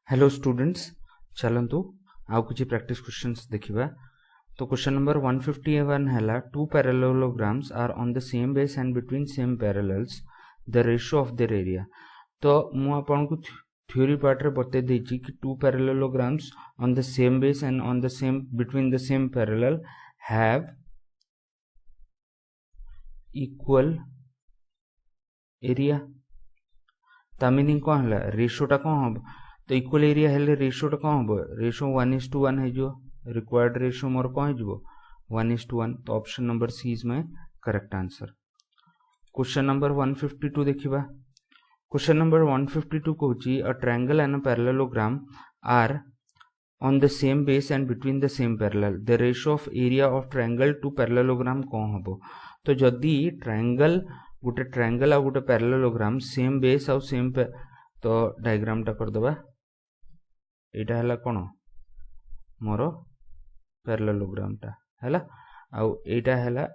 Hello students, चलतु आउ किछि प्रैक्टिस क्वेश्चंस देखिबा। तो क्वेश्चन नंबर 151 हैला two parallelograms are on the same base and between same parallels the ratio of their area. तो मु आपन को थ्योरी पार्ट रे बते देछि कि two parallelograms on the same base and on the same between the same parallel have equal area. ता meaning कोन हला, रेशियो टा कोन हो, तो इक्वल एरिया हेले रेशियो टा कोन हो, रेशियो 1:1 है जो रिक्वायर्ड रेशियो मोर कोन हो 1:1। तो option number C is my correct answer. Question number 152 देखिबा। क्वेश्चन नंबर 152 कहूची a triangle and a parallelogram are on the same base and between the same parallel the ratio of area of triangle to parallelogram कोन हो। तो जदी triangle गोटे triangle आ गोटे parallelogram same base आ सेम तो डायग्राम टा कर दबा। एटा हला कोन मोर पैरेललोग्राम टा हला आ एटा हला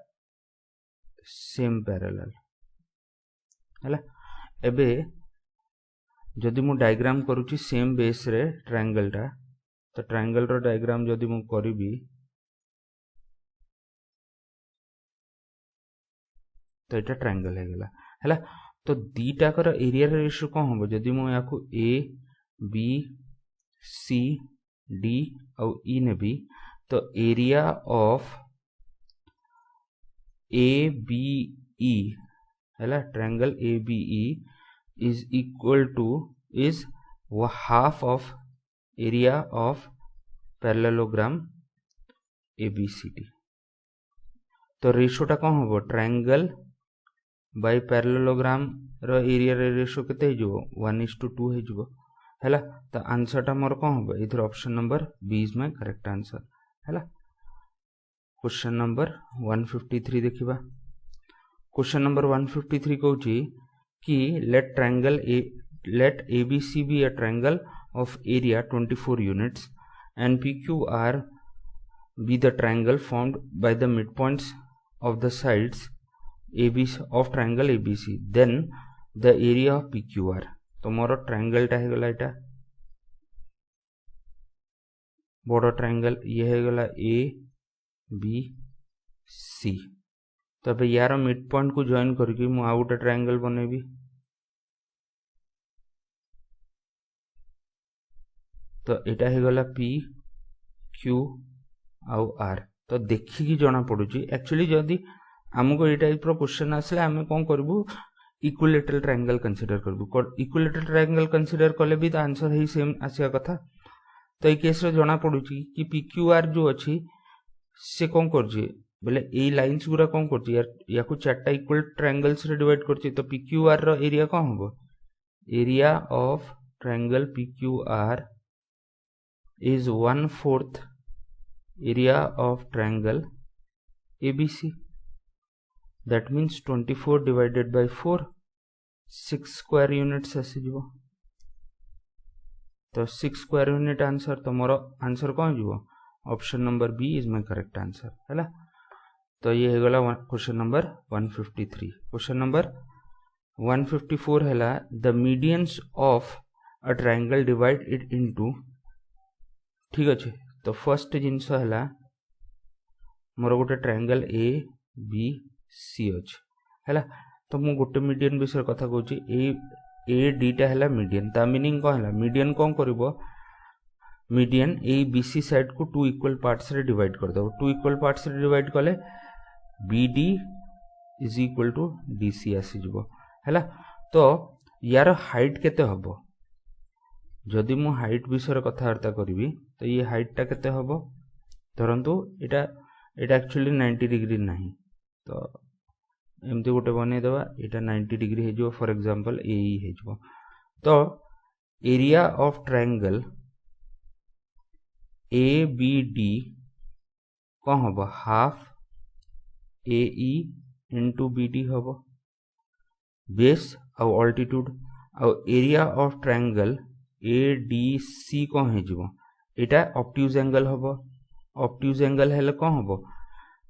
सेम पैरेलल हला। एबे जदि मु डायग्राम करूची सेम बेस रे ट्रायंगल टा, तो ट्रायंगल रो डायग्राम जदि मु करिबी तो एटा ट्रायंगल है गला हला। तो दीटा कर एरिया रेशियो कोन हो, जदि मु याकू ए बी सी डी और ई नेबी तो area of A B E हला triangle A B E is equal to is half of area of parallelogram A B C D. तो रेशियो टा कोन हो, ट्रायंगल बाय पैरेललोग्राम रो एरिया रेशियो केते हे जो 1:2 हे जो हैला। तो आंसर टा मोर कोन हो, इधर option number B is my correct answer हैला। क्वेश्चन नंबर 153 देखिबा। क्वेश्चन नंबर 153 कहूची कि let ABC be a triangle of area 24 units and PQR be the triangle formed by the midpoints of the sides ABC of triangle ABC, then the area of PQR। तो मोर triangle टा हेगला एटा बड़ triangle ये हेगला ए B सी। तब यार mid point को join करके मु आ गोटे ट्रायंगल बनेबी। तो एटा हेगला पी क्यू आउ आर। तो देखिकी जना पड़ुची एक्चुअली जदि हमको ये टाइप रो क्वेश्चन आसले आमे कोन करबू, इक्विलेटरल ट्रायंगल कंसीडर करबू। इक्विलेटरल ट्रायंगल कंसीडर कले भी तो आंसर ही सेम आसिया कथा। तो ये केस रे जना पड़ुची कि PQR जो अछि से कोन करछि बोले ए लाइंस गुरा कोन करछि या को चारटा इक्वल ट्रायंगल्स रे डिवाइड करछि। तो PQR रो एरिया कोन होबो, area of triangle PQR is 1/4 area of triangle ABC। That means 24 divided by 4 6 square units आसी जीवो। तो 6 स्क्वायर यूनिट आंसर। तो मोर आंसर कौन जीवो, option number B is my correct answer हैला। तो ये हे गला क्वेश्चन नंबर 153। क्वेश्चन नंबर 154 हैला the medians of a triangle divide it into. ठीक अच्छे, तो फर्स्ट जिनस हैला मोर गोटे ट्रायंगल ए बी सी अछि हैला। तो मु गोटे मीडियन विषय कथा कहूची ए डीटा हैला मीडियन। ता मीनिंग कोन हैला, मीडियन कोन करबो, median A B C side को 2 इक्वल पार्ट्स रे डिवाइड कर दो। 2 इक्वल पार्ट्स रे डिवाइड कले BD is equal to DC आसी जबो हैला। तो यार हाइट केते हबो, जदि मु हाइट विषय कथा वार्ता करबी तो ये हाइट टा केते हबो, धरंतु एटा एक्चुअली 90 डिग्री नाही। तो एमती गोटे बने देवा, एटा 90 डिग्री हे जो फॉर एग्जांपल ए हे जो। तो एरिया ऑफ ट्रायंगल ABD कौन होबो, हाफ AE इंटू BD होबो बेस और अल्टीट्यूड। और एरिया ऑफ ट्रायंगल ADC कौन हे जो, एटा ऑब्ट्यूज एंगल होबो। ऑब्ट्यूज एंगल हेले कौन होबो,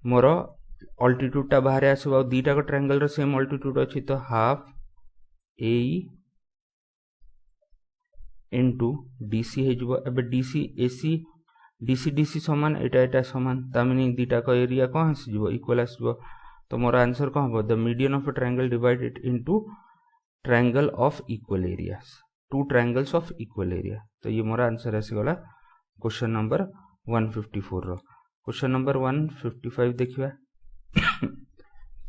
मोर अल्टीट्यूड टा बाहर आसबो और दीटा को ट्रायंगल रो सेम अल्टीट्यूड अछि। तो हाफ AE इंटू डीसी हो डीसी एसी डीसी डीसी सामान एटा सामान तामाने दीटा का एरिया कौन आसीजो इक्वल आसीजो तो मोर आंसर कौन हम the median of a triangle divided into triangle of equal areas two triangles of equal area तो ये मोर आंसर आसीगला क्वेश्चन नंबर 154 रो क्वेश्चन नंबर 155 देखिबा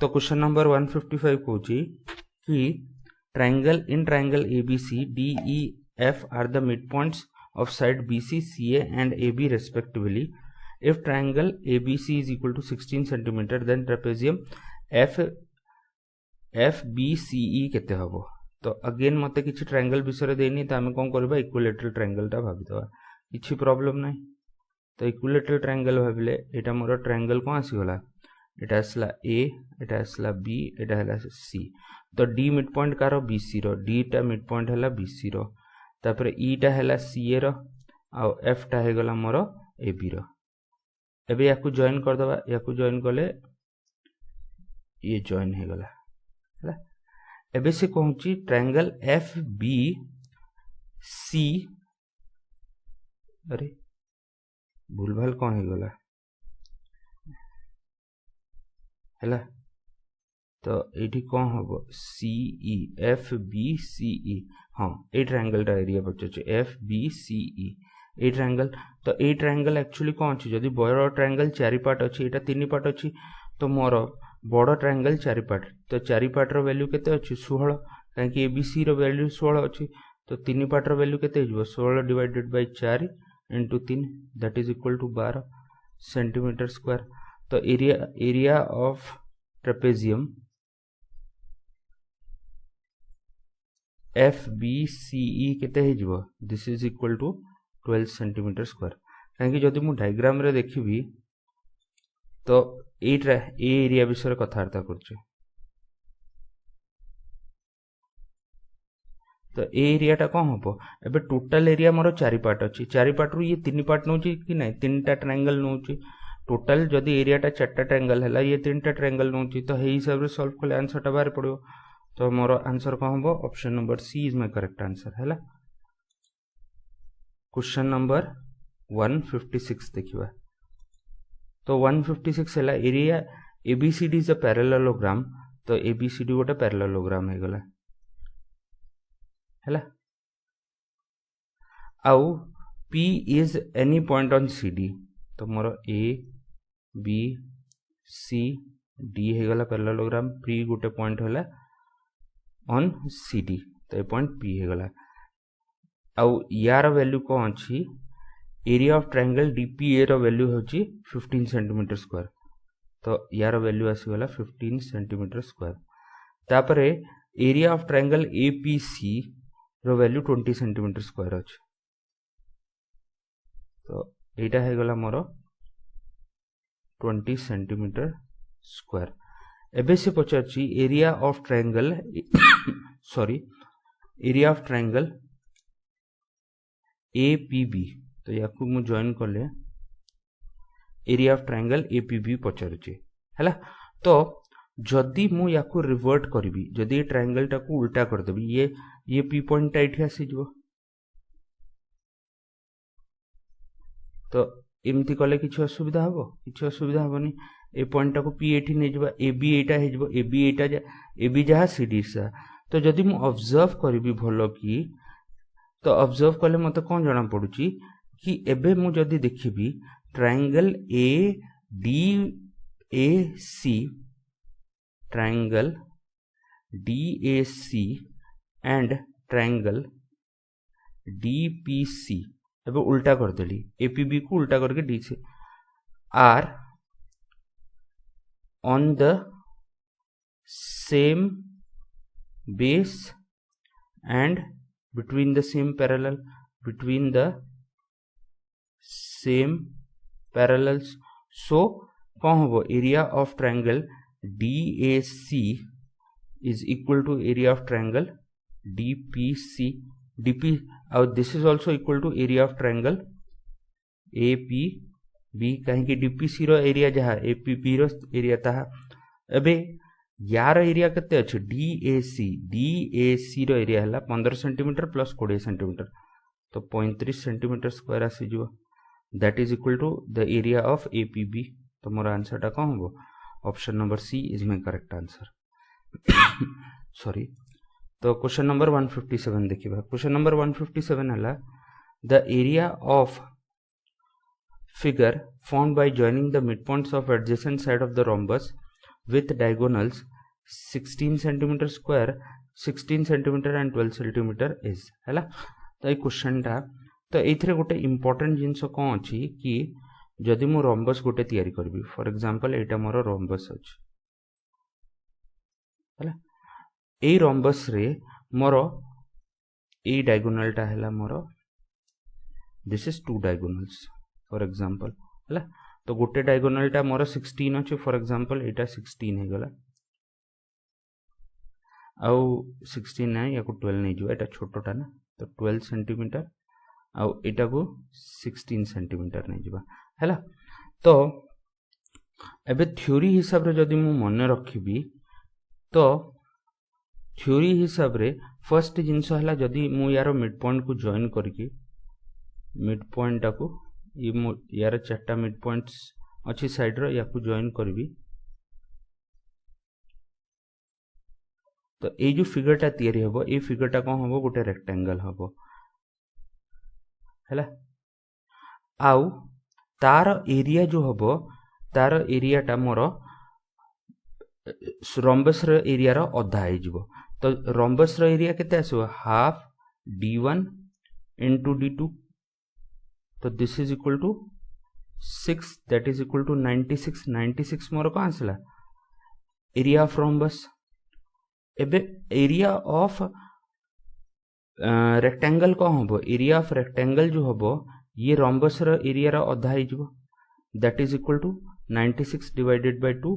तो क्वेश्चन नंबर 155 कहूची कि triangle in triangle ABC DEF are the mid points of side BC, CA and AB respectively. If triangle ABC is equal to 16 cm, then trapezium FBCE केते हबो तो again मते किछि triangle विषय देनी त हम कोन करबा इक्विलेटरल ट्रायंगल ता भाबी दवा किछि प्रॉब्लम नै तो इक्विलेटरल ट्रायंगल भाबिले एटा मोर ट्रायंगल कोन आसी गला एटा असला A एटा असला B एटा हला C तो D mid point car BC रो D टा मिड पॉइंट हला BC रो तापर ई टा हैला सीए रो आ एफ टा हे गला मोर एबी रो एबे याकू जॉइन कर दबा याकू जॉइन करले ये जॉइन हे गला हैला एबे से कहूची ट्रायंगल एफ बी सी अरे भूलभाल कौन हे गला हैला तो एठी कौन हबो सीई एफ बी सीई हाँ ए ट्रायंगल टा एरिया पचे एफ बी सीई ए ट्रायंगल तो ए ट्रायंगल एक्चुअली कौन अछि जदी बड़ ट्रायंगल चारि पार्ट अछि एटा तीन पार्ट अछि तो मोर बड़ ट्रायंगल चारि पार्ट तो चारि पार्ट रो वैल्यू केते अछि 16 काहे कि एबीसी रो वैल्यू 16 अछि तो तीन पार्ट रो वैल्यू केते हिजबो 16 divided by 4 into 3 that is equal to 12 centimetre square तो एरिया ऑफ ट्रेपेजियम FBCE केते हिजबो this is equal to 12 centimetre square काहे जदि मु डायग्राम रे देखिबी तो ए एरिया विषय कथार्ता करछे तो ए एरिया टा कोन हबो एबे टोटल एरिया मोर चारि पार्ट अछि चारि पार्ट रु ये तीन पार्ट नउची कि नै तीनटा ट्रायंगल नउची टोटल जदि एरिया टा चारटा ट्रायंगल हला ये तीनटा ट्रायंगल नउची तो हे हिसाब रे सॉल्व करले आंसर टा बाहर पड़ियो तो मोर आंसर कौन हम option number C is my correct answer है क्वेश्चन नंबर 156 देखिबा तो 156 है area ABCD is a parallelogram तो एबीसीडी गोटे पैरेललोग्राम है गला हैला आउ P is any point on CD तो मोर ए बी सी डी है गला पैरेललोग्राम पी गोटे पॉइंट होला ऑन CD तो ये पॉइंट P है गला आउ यार वैल्यू कौन अछि एरिया ऑफ ट्रायंगल DPA रो वैल्यू होची 15 सेंटीमीटर स्क्वायर तो यार वैल्यू आसी गला 15 सेंटीमीटर स्क्वायर तापरे एरिया ऑफ ट्रायंगल APC रो वैल्यू 20 सेंटीमीटर स्क्वायर अछि तो एटा है गला मोर 20 सेंटीमीटर स्क्वायर एबे से पचाची area of triangle sorry area of triangle APB तो याकू मु जॉइन करले एरिया ऑफ ट्रायंगल APB पचारुची हैला तो जदी मु याकू रिवर्ट करबी जदी ट्रायंगल टाकू उल्टा कर देबी ये P पॉइंट एठी आसी जबो तो एमती कले किछ असुविधा हबो किछ असुविधा हबनी ए पॉइंट टाको P एठी नै जबा AB एटा हे जबो AB जहा CD सा तो जदी मु ऑब्जर्व करबी भलो की तो ऑब्जर्व कले मते कोन जणा पडुची कि एबे मु जदी देखिबी triangle DAC and triangle DPC एबे उल्टा कर देली APB को उल्टा करके DC are on the same base and between the same parallels so कौन होबो area of triangle DAC is equal to area of triangle DPC और this is also equal to area of triangle APB कहीं DPC रो area जहाँ APB रो area ताहा एबे यार area केते अछि DAC रो एरिया हला 15 सेंटीमीटर प्लस 20 सेंटीमीटर तो 35 सेंटीमीटर स्क्वायर आसीजिव that is equal to the area of A P B. तो मोर आंसर टा कौन हम option number C is my correct answer sorry. तो क्वेश्चन नंबर 157 देखिए। क्वेश्चन नंबर 157 है the area of figure formed by joining the midpoints of adjacent side of the rhombus with diagonals 16 cm square 16 cm and 12 cm is हैला। तो ये question टा तो एथिरे गोटे इंपोर्टेंट जिंस कौन अच्छी कि जदि मु रॉम्बस गोटे तैयारी करबी for example Etah more rhombus अछि हैला। ए रॉम्बस रे मोर ए डायगोनल टा हैला मोर this is two diagonals for example हैला। तो गोटे डायगोनल टा मोर 16 अछि फॉर एग्जांपल एटा 16 हे गला आउ 16 नै या को 12 नै जो एटा छोटोटा ना तो 12 सेंटीमीटर आउ एटा को 16 सेंटीमीटर नै जिबा हैला। तो एबे थ्योरी हिसाब रे जदी मु मन रखिबी तो थ्योरी हिसाब रे फर्स्ट जिंस हैला जदी मु यार मिड पॉइंट को जॉइन करके मिड पॉइंट टा को यार चार्टा मिड पॉइंट्स अच्छी साइड रो या को जॉइन करबी तो ए जो फिगर टा तैयारी हबो ए फिगर टा कोन हबो गोटे रेक्टेंगल हबो हैला। आउ तार एरिया जो हबो तार एरिया टा मोर रॉम्बस रो एरिया रो अधा हे जिवो। तो रॉम्बस रो एरिया केते आसो हाफ d1 into d2 तो this is equal to 6 that is equal to 96 मोर कौन आसला एरिया ऑफ रॉम्बस। एबे एरिया ऑफ रेक्टेंगल कौन हबो एरिया ऑफ रेक्टेंगल जो हबो ये रॉम्बस रो एरिया रो अधा हे जिवो that is equal to 96 divided by 2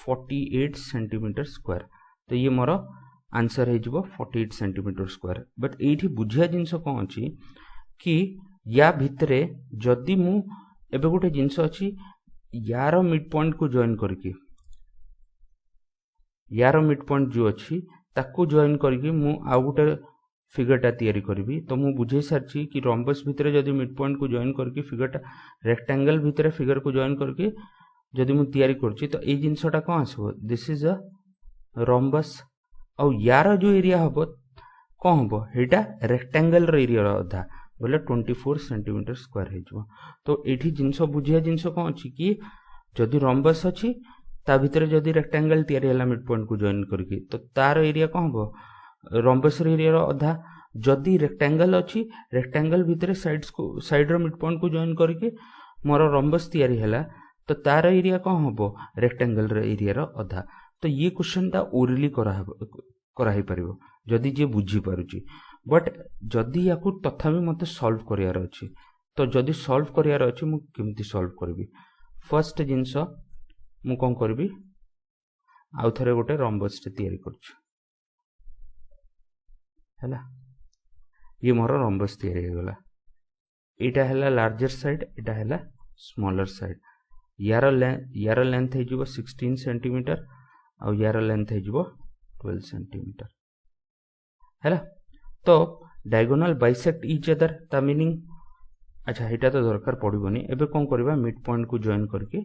48 centimetre square. तो ये मोर आंसर हे जिवो 48 सेंटीमीटर स्क्वायर। बट एठी बुझिया जिंस कौन अछि कि या भितरे जदि मु एबे गोटे जिंस अछि यार मिड पॉइंट को जॉइन करके यार मिड पॉइंट जो अछि ताको जॉइन करके मु आ गोटे फिगर टा तैयारी करबी तो मु बुझे सारछि कि रॉम्बस भितरे जदि मिड पॉइंट को जॉइन करके फिगर टा रेक्टेंगल भितरे फिगर को जॉइन करके जदि मु तैयारी करछि तो ए जिंस टा कोन आसबो दिस इज अ रॉम्बस। और यार जो एरिया हबो कोन हबो हेटा रेक्टेंगल रो एरिया रो अधा बोले 24 सेंटीमीटर स्क्वायर हे जो। तो एठी जिंस बुझिया जिंस कोन अछि कि जदि रॉम्बस अछि ता भितरे जदि रेक्टेंगल तैयारी हला मिड पॉइंट को जॉइन करके तो तार एरिया कोन हबो रॉम्बस रो एरिया रो अधा। जदि रेक्टेंगल अछि रेक्टेंगल भितरे साइड रो मिड पॉइंट को जॉइन करके मोर रॉम्बस तैयारी हला तो तार एरिया कोन हबो रेक्टेंगल रो एरिया रो अधा। तो ये क्वेश्चन ता ओरली करा हे परिबो जदि जे बुझी पारुची। बट जदि या को तथापि मते सॉल्व करियार अछि तो जदि सॉल्व करियार अछि मु केमती सॉल्व करबी फर्स्ट जिंस मु कोन करबी आउ थरे गोटे रॉम्बस टे तैयारी करछु हैला। ये मोर रॉम्बस तैयारी हो गला एटा हैला लार्जर साइड एटा हैला स्मॉलर साइड यार लेंथ हे जिवो 16 सेंटीमीटर और यार लेंथ है 12 सेंटीमीटर हैला। तो डायगोनल बाइसेक्ट ईच अदर ता मीनिंग अच्छा एटा तो दरकार पड़िबोनी। एबे कोन करबा मिड पॉइंट को जॉइन करके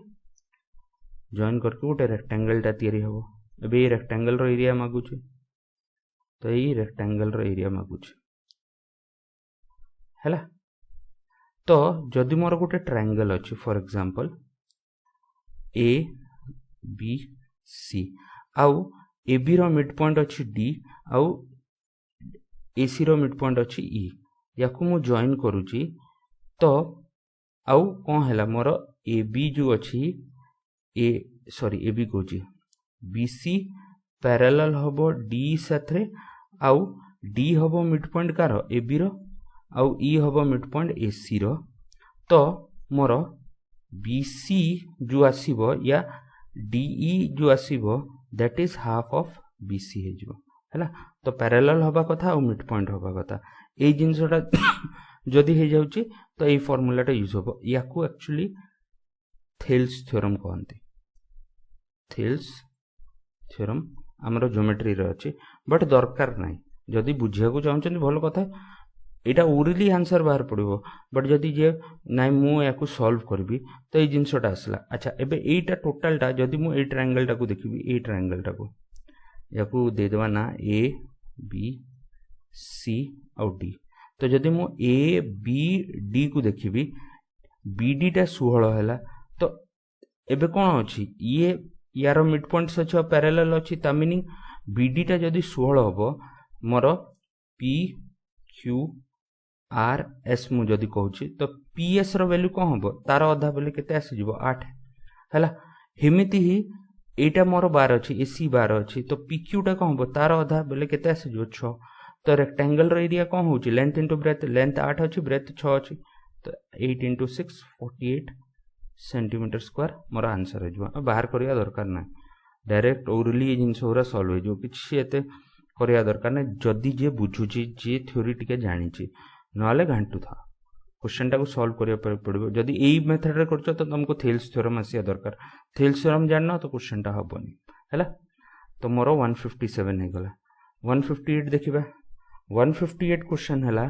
गोटे रेक्टेंगल टा तैयारी हबो। एबे ये रेक्टेंगल रो एरिया मागुची तो ये रेक्टेंगल रो एरिया मागुची हैला। तो जदि मोर गोटे ट्रायंगल अछि for example A B C आउ ए बी रो मिड पॉइंट अछि डी आउ A C row mid point अछि ई याकू मु जॉइन करूची तो आउ कोन हैला मोर ए बी जो अछि ए बी कोची बी सी पैरेलल हबो डी साथरे आउ डी हबो मिड पॉइंट कार ए बी रो आउ ई हबो मिड पॉइंट ए सी रो। तो मोर बी सी जो आसीबो या डी ई जो आसीबो that is half of B C हे जो हैला। तो पैरेलल हबा कथा और मिड पॉइंट हबा कथा ए जिंसटा जदि हे जाउची तो ए फार्मूलाटा यूज हबो। याकू एक्चुअली थेल्स थ्योरम कहंती। थेल्स थ्योरम हमरो ज्योमेट्री रे अछि बट दरकार नै जदि बुझिया को चाहछन भलो कथा एटा ओरली आंसर बाहर पड़ो बट जदि जे नाइ मु याकू सॉल्व करबी तो ये जिनसटा आसला। अच्छा एबे एटा टोटालटा जदि मु ए ट्रायंगल टाकू देखिबी ए ट्रायंगल टाकू याकू दे देबा ना ए बी सी आउ डी। तो जदि मु ए बी डी को देखिबी बी डी टा 16 हैला तो एबे कोन अछि ये यार मिड पॉइंट्स अछि पैरेलल अछि ता मीनिंग बी डी टा जदि 16 हबो मोर पी क्यू आर एस मु जदि कहूची तो पी एस रो वैल्यू कोन हबो तार आधा बेले केते आसी जिवो 8 हैला। हेमिति ही एटा मोर 12 अछि एसी 12 अछि तो पी क्यू टा कोन हबो तार आधा बेले केते आसी जिवो 6। तो रेक्टेंगल रो एरिया कोन होची लेंथ इनटू ब्रेथ लेंथ 8 अछि ब्रेथ 6 अछि तो 8 into 6 48 सेंटीमीटर स्क्वायर मोर आंसर हो जिवो। बाहर करिया दरकार ना डायरेक्ट ओरली जिंस होरा सॉल्व हो जिवो किछि एते करिया दरकार ना जदि जे बुझुची जे थ्योरी टिके जानिची नले घांटू था क्वेश्चन टाको सॉल्व करिया पड़िबो। जदि एई मेथड रे करछो तो तुमको थेल्स थ्योरम आसिया दरकार थेल्स थ्योरम जानना तो क्वेश्चन टा हबोनी हैला। तो मोर 157 हे गला 158 देखिबा 158 क्वेश्चन हैला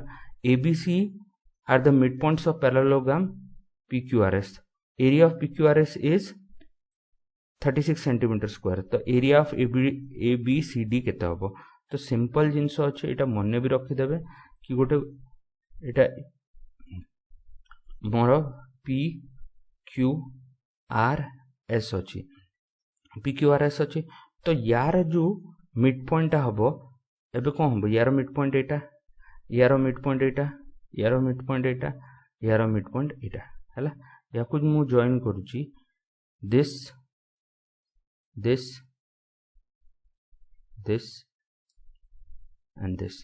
ABC are the midpoints of parallelogram PQRS. Area of PQRS is 36 centimeter square. तो area of ABCD केते हबो तो सिंपल जिंस अछि एटा मने भी रखि देबे कि गोटे एटा मोर PQRS अछि PQRS अछि तो यार जो मिड पॉइंट हबो एबे कोन हबो यार मिड पॉइंट एटा यार मिड पॉइंट एटा यार मिड पॉइंट एटा यार मिड पॉइंट एटा हैला। याकू मु जॉइन करूची this this this and this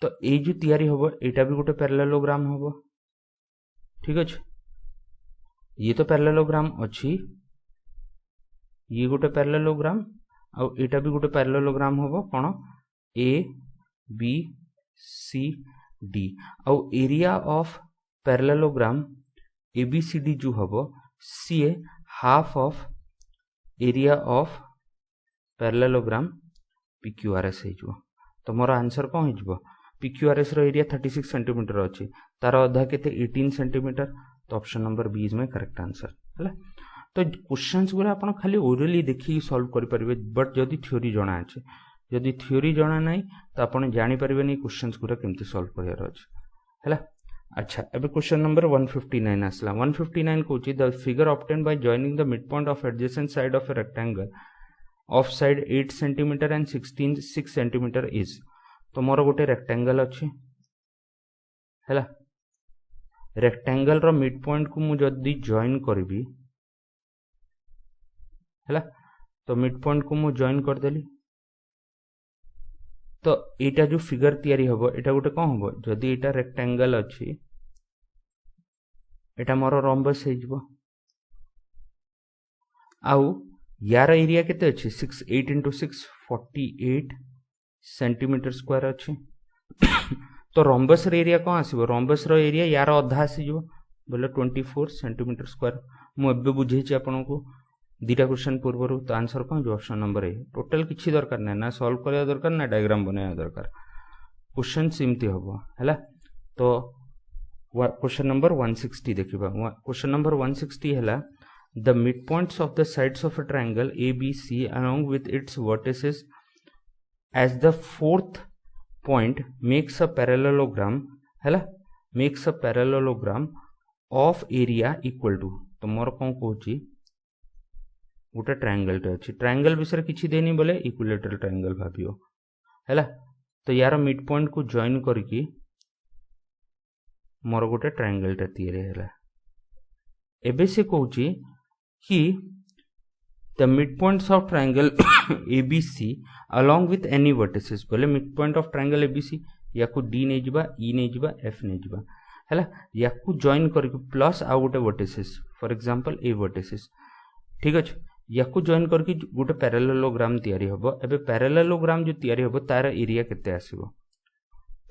तो ए जो तयारी होबो एटा भी गोटे पैरेललोग्राम होबो ठीक अछि। ये तो पैरेललोग्राम अछि ये गोटे पैरेललोग्राम आ एटा भी गोटे पैरेललोग्राम होबो कोन ए बी सी डी आउ एरिया ऑफ पैरेललोग्राम एबीसीडी जो हबो सी half of area of parallelogram P Q R S हे जो। तो मोर आंसर कोन हे जो पीक्यूआरएस रो एरिया 36 सेंटीमीटर अछि तार आधा केते 18 सेंटीमीटर तो option number B is my correct answer हैला। तो क्वेश्चंस गुरा आपण खाली ओरली देखि सॉल्व करि परिबे बट जदी थ्योरी जणा अछि जदि थ्योरी जणा नाही तो आपण जानि परिबे नि क्वेश्चंस गुरा केमति सॉल्व करियार अछि हैला। अच्छा एबे क्वेश्चन नंबर 159 आसला 159 Kochi the figure obtained by joining the mid point of adjacent side of a rectangle of side 8 centimetre and 6 centimetre is. तो मोर गोटे रेक्टेंगल अछि हैला रेक्टेंगल रो मिड पॉइंट को मु जदी जॉइन करबी हैला तो मिड पॉइंट को मु जॉइन कर देली तो एटा जो फिगर तयारी हबो एटा गोटे कोन हबो जदी एटा रेक्टेंगल अछि एटा मोर रोम्बस हे जिवो आउ यार एरिया केते अछि 8 into 6 48 सेंटीमीटर स्क्वायर अछि तो रोम्बस रे एरिया कोन आसीबो रोम्बस रो एरिया यार आधा आसी जिवो बोले 24 सेंटीमीटर स्क्वायर मु एबे बुझै छी आपन को दीटा क्वेश्चन पूर्वरु तो आंसर कोन जो ऑप्शन नंबर ए टोटल किछि दरकार नै ना सॉल्व करिया दरकार ना डायग्राम बनाया दरकार क्वेश्चन सिमती हबो हैला। तो क्वेश्चन नंबर 160 देखिबा क्वेश्चन नंबर 160 हैला the mid points of the sides of a triangle ABC along with its vertices as the fourth point makes a parallelogram हैला makes a parallelogram of area equal to। तो मोर कोन कहूची गोटे triangle टे अछि triangle विषय किछि देनी बोले इक्विलेटरल ट्रायंगल भाबियो हैला। तो यार मिड पॉइंट को जॉइन करके मोर गोटे ट्रायंगल टे तयारी हैला। एबे से कहूची कि the mid points of triangle ABC along with any vertices बोले mid point of triangle ABC याकू D नै जिबा E नै जिबा F नै जिबा हैला याकू जॉइन करके प्लस आ गोटे vertices for example A vertices ठीक अछि याकू जॉइन करके गोटे पैरेललोग्राम तयारी हबो। एबे पैरेललोग्राम जो तयारी हबो तार एरिया केते आसीबो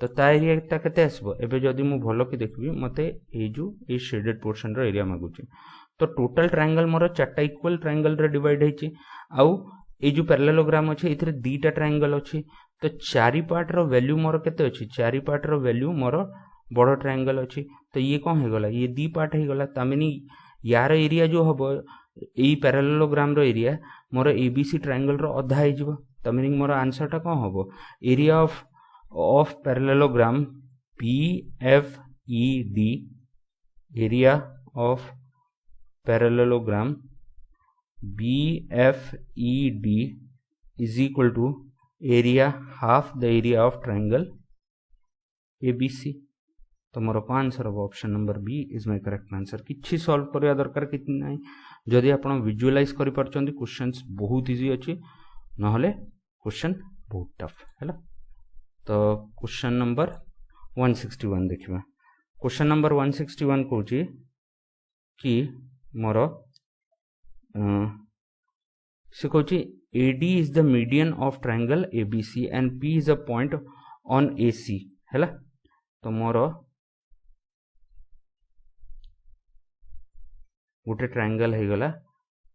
तो ता एरिया केते आसीबो एबे जदी मु भलो कि देखबी मते ए जो ए शेडेड पोर्शन रो एरिया मागुची तो टोटल ट्रायंगल मोर चारटा इक्वल ट्रायंगल रे डिवाइड हेची आउ ए जो पैरेललोग्राम अछि एथिरे दीटा ट्रायंगल अछि तो चारि पार्ट रो वैल्यू मोर केते अछि चारि पार्ट रो वैल्यू मोर बड़ ट्रायंगल अच्छी तो ये कौन हो गला ये दी पार्ट हो गला तामिनी यार एरिया जो हम यही पैरेललोग्राम रो एरिया मोर एबीसी ट्रायंगल रो अधा हो जिवो तामिनी मोर आंसर टा कौन हम area of parallelogram PFED area of parallelogram BFED is equal to area half the area of triangle ABC तो मोर को आंसर हम option number B is my correct answer किछि सॉल्व करिया दरकार किछि नाही जदि आपण विजुअलाइज करि परचंदी क्वेश्चंस बहुत इजी अछि नहले क्वेश्चन बहुत टफ हैला तो क्वेश्चन नंबर 161 देखिबा क्वेश्चन नंबर 161 कहूची कि मोर से कहूची AD is the median of triangle ABC and P is a point on AC हैला तो मोर गोटे ट्रायंगल हो गला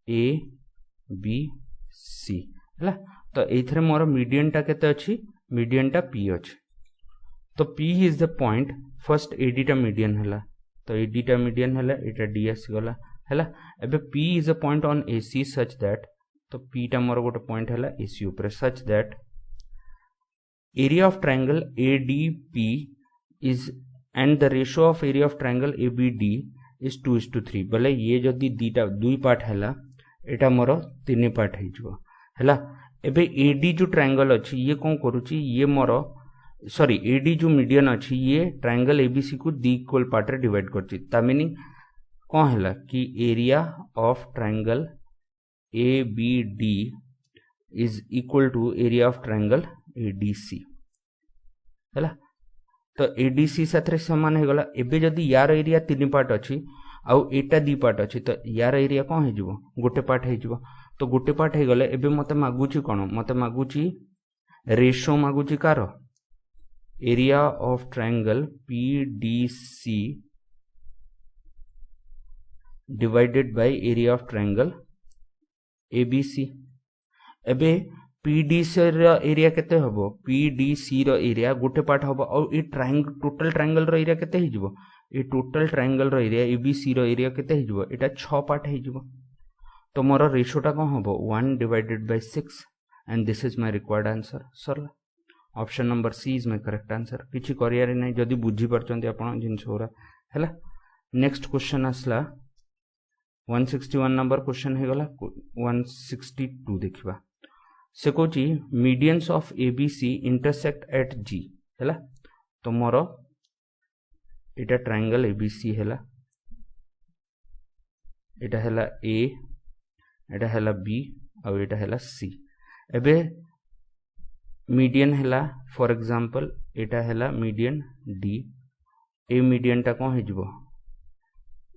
ABC हैला तो एथरे मोर मीडियन टा केते अछि मीडियन टा P अछि तो P is the point first AD टा मीडियन हैला तो AD टा मीडियन हैला एटा DS गला हैला एबे P is a point on AC such that तो P टा मोर गोटे पॉइंट हैला AC ऊपर such that area of triangle ADP is and the ratio of area of triangle ABD is 2:3 बोले ये जदी दीटा दुई पार्ट हैला एटा मोर तीन पार्ट हे जबो हैला एबे AD जो ट्रायंगल अछि ये कोन करूची ये मोर सॉरी AD जो मीडियन अछि ये ट्रायंगल ABC को दी इक्वल पार्ट रे डिवाइड करची ता मीनिंग कोन हैला कि area of triangle ABD is equal to area of triangle ADC हैला तो ADC साथरे समान हो गला एबे जदी यार एरिया तीन पार्ट अछि आउ एटा दी पार्ट अछि तो यार एरिया कोन हे जिवो गोटे पार्ट हे जिवो तो गोटे पार्ट हे गले एबे मते मागुची कोन मते मागुची रेशो मागुची कार area of triangle PDC divided by area of triangle ABC एबे PDC रो एरिया केते हबो PDC रो एरिया गोटे पार्ट हबो और ए ट्रायंगल टोटल ट्रायंगल रो एरिया केते हे जिवो ए टोटल ट्रायंगल रो एरिया ABC रो एरिया केते हे जिवो एटा 6 पार्ट हे जिवो तो मोर रेशियो टा कोन हबो 1 divided by 6 and this is my required answer सरला option number C is my correct answer किछि करियारे नै जदी बुझी परचंती आपण जिंस होरा हैला नेक्स्ट क्वेश्चन आसला 161 नंबर क्वेश्चन हे गला 162 देखिबा से Kochi medians of ABC intersect at G हैला तो मोर एटा ट्रायंगल ABC हैला एटा हैला A एटा हैला B और एटा हैला C एबे मीडियन हैला फॉर एग्जांपल एटा हैला मीडियन D ए मीडियन टा कोन हे जिवो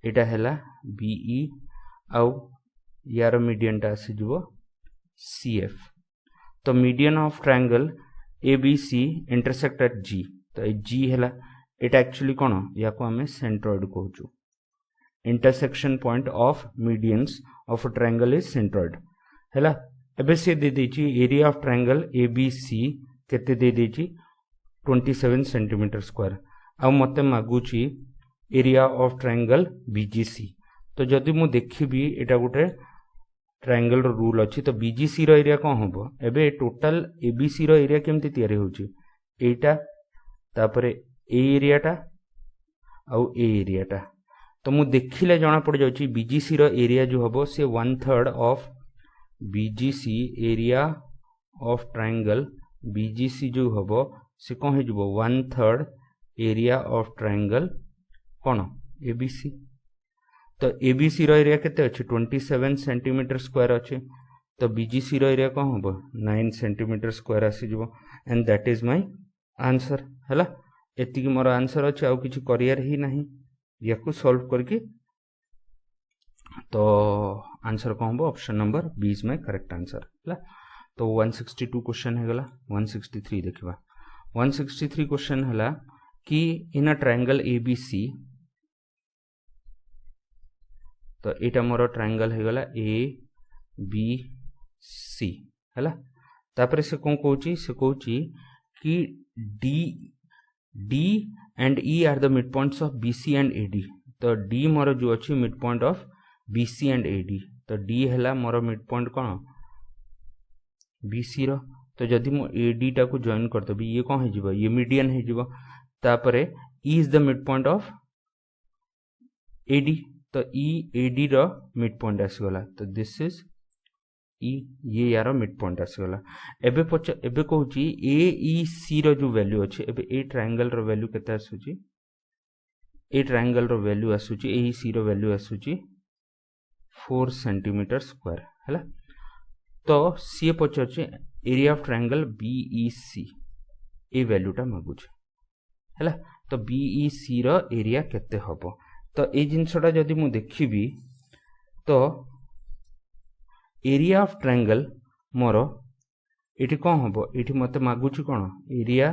एटा हैला BE आउ यार मीडियन टा आसी जिवो CF तो median of triangle ABC intersect at G तो ए G हैला एटा एक्चुअली कोन या को हमें सेंट्रोइड कहूचु intersection point of medians of triangle is centroid हैला एबे से दे देची एरिया ऑफ ट्रायंगल ABC केते दे देची 27 सेंटीमीटर स्क्वायर आ मते मागुची एरिया ऑफ ट्रायंगल BGC तो जदि मु देखिबी एटा गोटे ट्रायंगल रो रूल अछि तो BGC रो एरिया कोन हबो एबे टोटल ABC रो एरिया केमति तयारी होची एटा तापरे ए एरिया टा आउ ए एरिया टा तो मु देखिले जणा पड़ जाउची BGC रो एरिया जो हबो से 1/3 of BGC area of triangle BGC जो हबो से कोन हे जबो 1/3 area of triangle cone ABC तो ABC रो एरिया केते अछि 27 सेंटीमीटर स्क्वायर अछि तो BGC रो एरिया कोन हबो 9 सेंटीमीटर स्क्वायर आसी जबो and that is my answer हैला एति की मोर आंसर अछि आ किछि करियर ही नहीं याकू सॉल्व करके तो आंसर कोन हबो option number B is my correct answer हैला तो 162 क्वेश्चन हे गला 163 देखिबा 163 क्वेश्चन हला कि इन अ ट्रायंगल ABC तो एटा मोर ट्रायंगल हे गला ABC हैला तापरे से कोन कहूची से कहूची कि D and E are the mid points of BC and AD. तो डी मोर जो अच्छी mid point of BC and AD, तो डी है मोर मिड पॉइंट कौन बीसी रो। तो जदि मु एडी टा को जॉइन करदेबी ये कौन हो ये मीडियन हो, तापरे E is the mid point of AD, तो ई एडी रो मिड पॉइंट आसीगला। तो दिस इज ई, ये यार मिड पॉइंट आसीगला। एबे कहूँ ए ई सी रो जो वैल्यू अच्छे, एबे ए ट्रायंगल रो वैल्यू केते आसुची, ए ट्रायंगल रो वैल्यू आसुची, ए सी रो वैल्यू आसुची 4 सेंटीमीटर स्क्वायर है। तो सी पचार एरिया ऑफ ट्रायंगल बीईसी ए वैल्यूटा मागुचे है। तो बीईसी रो एरिया केते हबो, तो ए जिनसटा जदि मु देखिबी तो एरिया ऑफ ट्रायंगल मोर एठी कौन हम, ये मत मागुची कौन area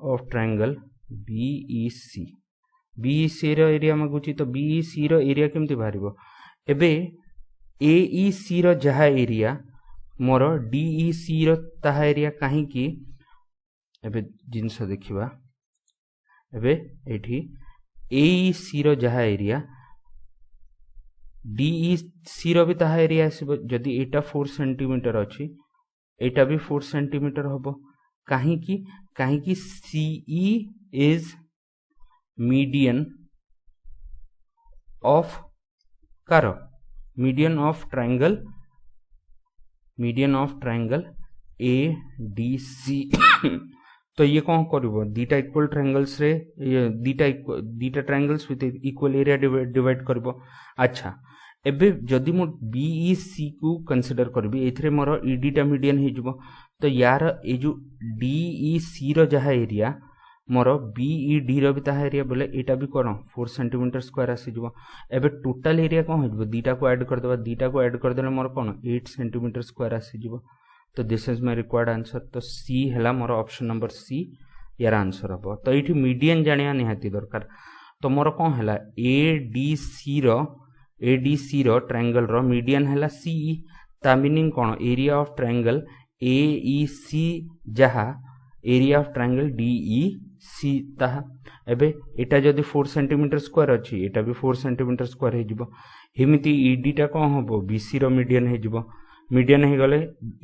of triangle B E C, B E C रो एरिया मागुची। तो बीईसी रो एरिया केमती बाहरिबो, एबे एईसी रो जहा एरिया मोर डीईसी रो ताहा एरिया, कहीं की एबे जिनस देखिबा, एबे एठी एईसी रो जहा एरिया डीईसी रो भी ताहा एरिया आसीबो। जदि एटा 4 सेंटीमीटर अछि, एटा भी 4 सेंटीमीटर हबो, कहीं की सीई इज मीडियन ऑफ कार, median of triangle A D C. तो ये कौन करिवो, दीटा इक्वल ट्रायंगल्स रे दीटा triangles with equal area divide करिवो। अच्छा, एबे जदि मु बीईसी को कंसीडर करबी, एथरे मोर ईडी टा मीडियन हे जिवो। तो यार ए जो डीईसी रो जहा एरिया मोर बीईडी रो भी ताहा एरिया बोले एटा भी करो 4 सेंटीमीटर स्क्वायर आसी जिवो। एबे टोटल एरिया कौन हो, दीटा को ऐड कर देबा, दीटा को ऐड कर देले मोर कौन 8 सेंटीमीटर स्क्वायर आसी जिवो। तो this is my required answer. तो सी है मोर ऑप्शन नंबर सी यार आंसर हम। तो ये मीडियन जानिया निहाती दरकार। तो मोर कौन है एडीसी रो ट्रायंगल रो मीडियन है सीई, ता मीनिंग कौन एरिया ऑफ ट्रायंगल एईसी जहा एरिया ऑफ ट्रायंगल डीईसी ताहा। एबे एटा जदि 4 सेंटीमीटर स्क्वायर अच्छी, एटा भी 4 सेंटीमीटर स्क्वायर हो जिवो। हिमिति ईडी टा कौन हम बीसी रो मीडियन हो जिवो, मीडियन हो गले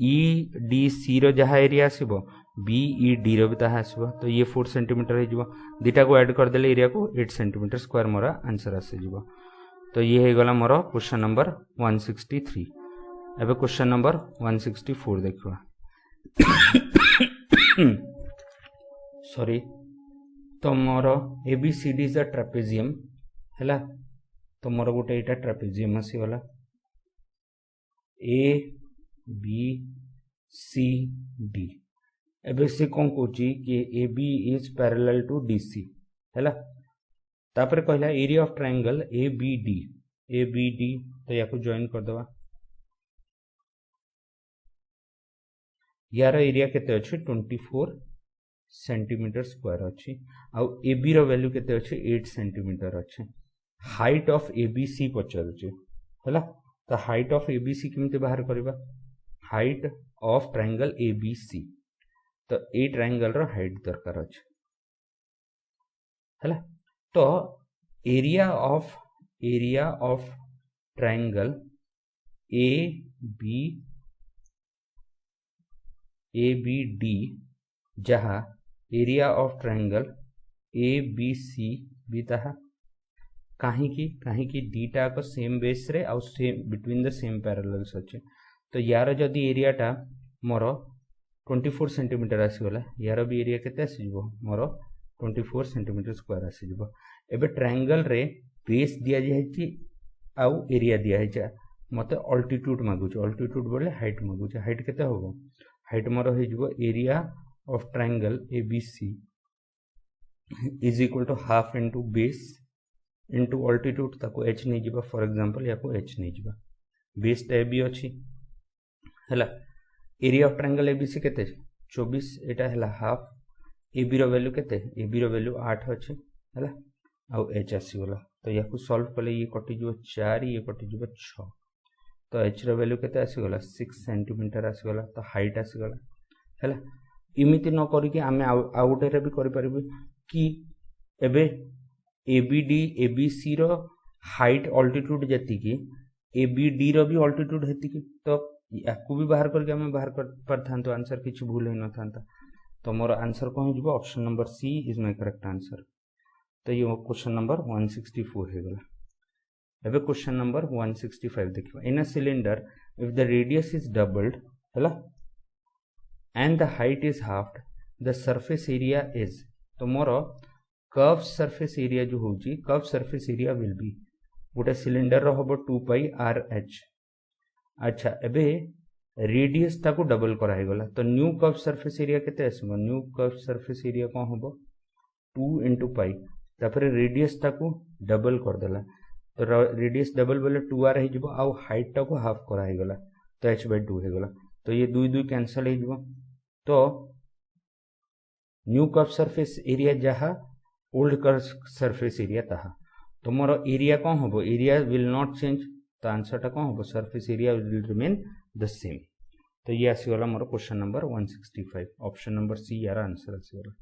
ईडीसी रो जहा एरिया आसीबो बीईडी रो भी ताहा आसीबो। तो ये 4 सेंटीमीटर हो जिवो, दीटा को ऐड कर देले एरिया को 8 सेंटीमीटर स्क्वायर मोर आंसर आसी जिवो। तो ये हो गला मोर क्वेश्चन नंबर 163। एबे क्वेश्चन नंबर 164 देखिबा। सॉरी, तो मोर एबीसीडी इज अ ट्रापेजियम हैला। तो मोर गोटे एटा ट्रापेजियम आसी गला ए बी सी डी। एबे से कौन कोची कि A B is parallel to DC हैला। तापर कहला area of triangle A B D, तो या को जॉइन कर दवा। यार एरिया केते अछि 24 सेंटीमीटर स्क्वायर अछि, आउ ए बी रो वैल्यू केते अछि 8 सेंटीमीटर अछि। हाइट ऑफ एबीसी पचरछि हैला। तो हाइट ऑफ एबीसी केमते बाहर करबा, हाइट ऑफ ट्रायंगल एबीसी। तो ए ट्रायंगल रो हाइट दरकार अछि हैला। तो area of triangle A B D जहा area of triangle A B C भी ताहा, कहीं की दीटा को सेम बेस रे आउ same between the same parallels अच्छे। तो यार जदि एरिया टा मोर 24 सेंटीमीटर आसीगला, यार भी एरिया केते आसीजिवो मोर 24 सेंटीमीटर स्क्वायर आसीजिवो। एबे ट्रायंगल रे बेस दिया जायछि आउ एरिया दिया है, मते अल्टीट्यूड मागुछ, अल्टीट्यूड बोले हाइट मागुछ। हाइट केते होबो, हाइट मोर हो जिवो area of triangle ABC is equal to half into base into altitude, ताको h नहीं जिवो। फॉर एग्जांपल या को h नहीं जिवो, बेस टा बी अछि हैला। एरिया ऑफ ट्रायंगल एबीसी केते 24, एटा हैला हाफ। एबी रो वैल्यू केते, एबी रो वैल्यू 8 अछि हैला, आउ h आसी गला। तो या को सॉल्व कले ये कटि जिवो 4, ये कटि जिवो 6। तो h रो वैल्यू केते आसी गला 6 सेंटीमीटर आसी गला। तो हाइट आसी गला हैला। इमिति न करिके आमे आउटे रे भी करि परिबे कि एबे एबीडी एबीसी रो हाइट अल्टीट्यूड जति कि एबीडी रो भी अल्टीट्यूड हेति कि तो याकू भी बाहर करके आमे बाहर कर परथां तो आंसर किछ भूल नै नथांता तो मोर आंसर कोन जिवो option number C is my correct answer तो ये क्वेश्चन नंबर 164 हे गला एबे क्वेश्चन नंबर 165 देखिबा in a cylinder if the radius is doubled हला and the height is halved the surface area is तो मोर कर्व सरफेस एरिया जो होची curve surface area will be गोटे सिलेंडर रो होबो 2 पाई आर एच अच्छा एबे रेडियस ताको डबल करा हे गला तो न्यू कर्व सरफेस एरिया केते आसीबो न्यू कर्व सरफेस एरिया कोन होबो 2 into पाई तापर रेडियस ताको डबल कर देला तो रेडियस डबल बोले 2r हे जिवो आ हाइट ताको हाफ करा हे गला तो h/2 हे गला तो ये 2 2 कैंसिल हे जिवो तो न्यू कर्व सरफेस एरिया जहा ओल्ड कर्व सरफेस एरिया ताहा तो मोर एरिया कोन होबो एरिया विल नॉट चेंज तो आंसर टा कोन होबो surface area will remain the same तो ये आसी गला मोर question number 165 option number C यार आंसर आसी गला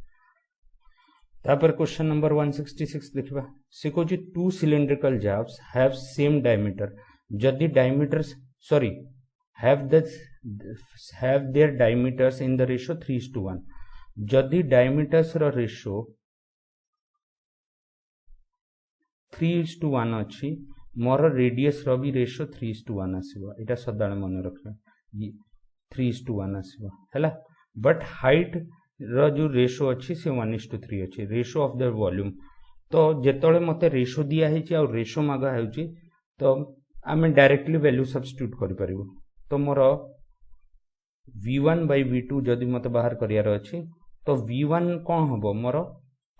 तापर क्वेश्चन नंबर 166 देखिबा से को जी two cylindrical jars have same diameter जदी diameters sorry have their diameters in the ratio 3:1 जदी डायमीटर्स रो रेशियो 3:1 अछि मोर रेडियस रो भी रेशियो 3:1 आसीबो एटा सदाळे मन रखबा 3:1 आसीबो हैला बट हाइट रो जो रेशियो अछि से 1:3 अछि रेशियो ऑफ द वॉल्यूम तो जेतळे मते रेशियो दिया हेछि और रेशियो मागा हेछि तो आमे डायरेक्टली वैल्यू सब्स्टिट्यूट करि परिबो तो मोर v1 by v2 जदी मते बाहर करियार अछि तो v1 कोन हबो मोर